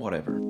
whatever.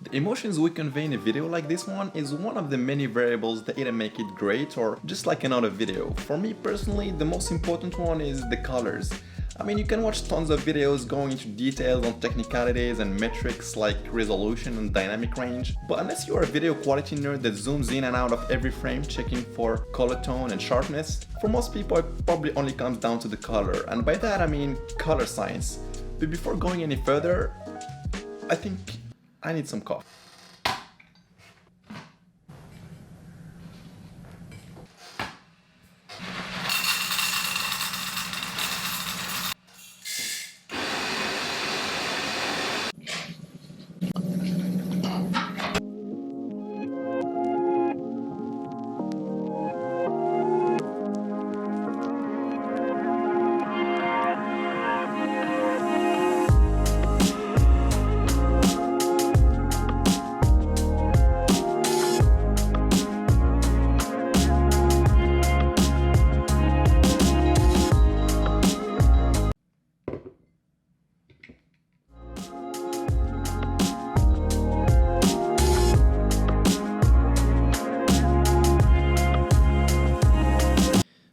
The emotions we convey in a video like this one is one of the many variables that either make it great or just like another video. For me personally, the most important one is the colors. I mean, you can watch tons of videos going into details on technicalities and metrics like resolution and dynamic range, but unless you are a video quality nerd that zooms in and out of every frame checking for color tone and sharpness, for most people it probably only comes down to the color, and by that I mean color science. But before going any further, I think I need some coffee.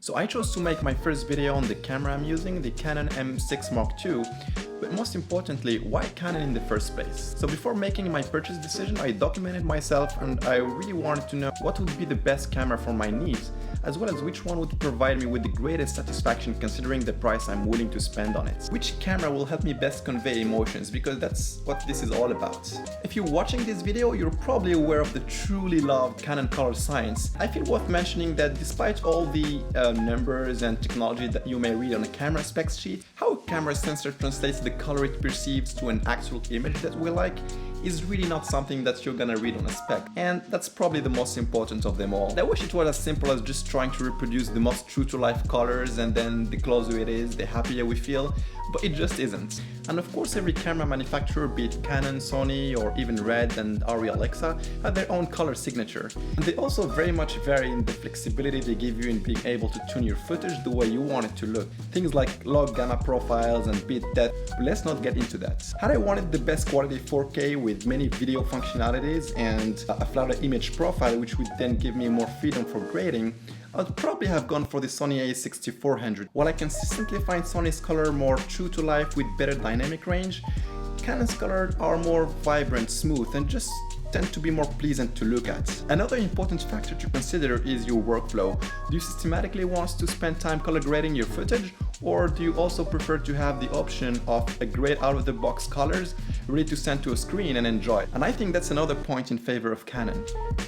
So I chose to make my first video on the camera I'm using, the Canon M6 Mark II, but most importantly, why Canon in the first place? So before making my purchase decision, I documented myself and I really wanted to know what would be the best camera for my needs, as well as which one would provide me with the greatest satisfaction considering the price I'm willing to spend on it. Which camera will help me best convey emotions, because that's what this is all about. If you're watching this video, you're probably aware of the truly loved Canon color science. I feel worth mentioning that despite all the numbers and technology that you may read on a camera specs sheet, how a camera sensor translates the color it perceives to an actual image that we like is really not something that you're gonna read on a spec, and that's probably the most important of them all. I wish it was as simple as just trying to reproduce the most true-to-life colors, and then the closer it is, the happier we feel, but it just isn't. And of course, every camera manufacturer, be it Canon, Sony, or even Red and Arri Alexa, have their own color signature. And they also very much vary in the flexibility they give you in being able to tune your footage the way you want it to look. Things like log gamma profiles and bit depth, but let's not get into that. Had I wanted the best quality 4K with many video functionalities and a flatter image profile which would then give me more freedom for grading, I'd probably have gone for the Sony a6400. While I consistently find Sony's color more true to life with better dynamic range, Canon's colors are more vibrant, smooth, and just tend to be more pleasant to look at. Another important factor to consider is your workflow. Do you systematically want to spend time color grading your footage, or do you also prefer to have the option of a grade out-of-the-box colors ready to send to a screen and enjoy? And I think that's another point in favor of Canon.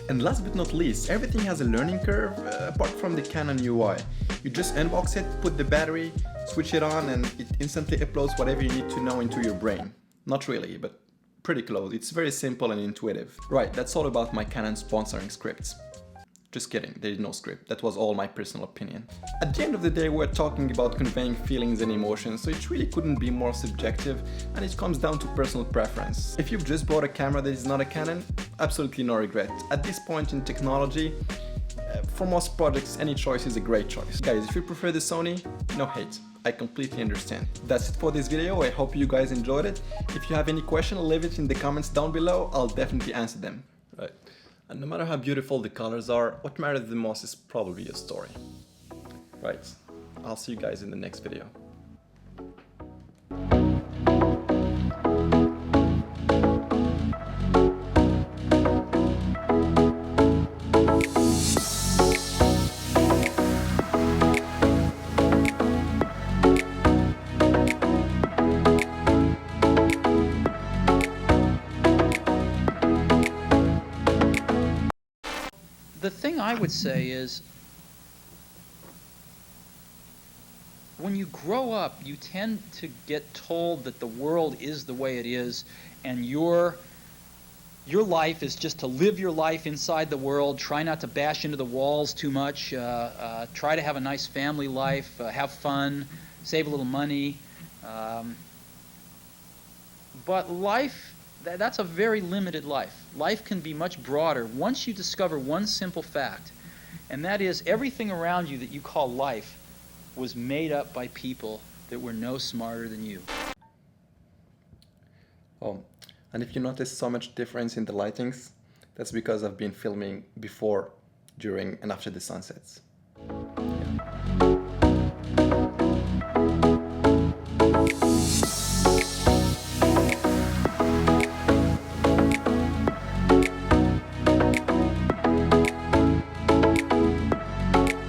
And last but not least, everything has a learning curve apart from the Canon UI. You just unbox it, put the battery, switch it on, and it instantly uploads whatever you need to know into your brain. Not really, but pretty close. It's very simple and intuitive. Right, that's all about my Canon sponsoring scripts. Just kidding, there is no script. That was all my personal opinion. At the end of the day, we're talking about conveying feelings and emotions, so it really couldn't be more subjective, and it comes down to personal preference. If you've just bought a camera that is not a Canon, absolutely no regret. At this point in technology, for most projects, any choice is a great choice. Guys, if you prefer the Sony, no hate. I completely understand. That's it for this video. I hope you guys enjoyed it. If you have any question, leave it in the comments down below. I'll definitely answer them. Right. And no matter how beautiful the colors are, what matters the most is probably your story. Right. I'll see you guys in the next video. The thing I would say is, when you grow up, you tend to get told that the world is the way it is, and your life is just to live your life inside the world, try not to bash into the walls too much, try to have a nice family life, have fun, save a little money. But life that's a very limited life. Life can be much broader once you discover one simple fact, and that is everything around you that you call life was made up by people that were no smarter than you. Oh, and if you notice so much difference in the lightings, that's because I've been filming before, during, and after the sunsets.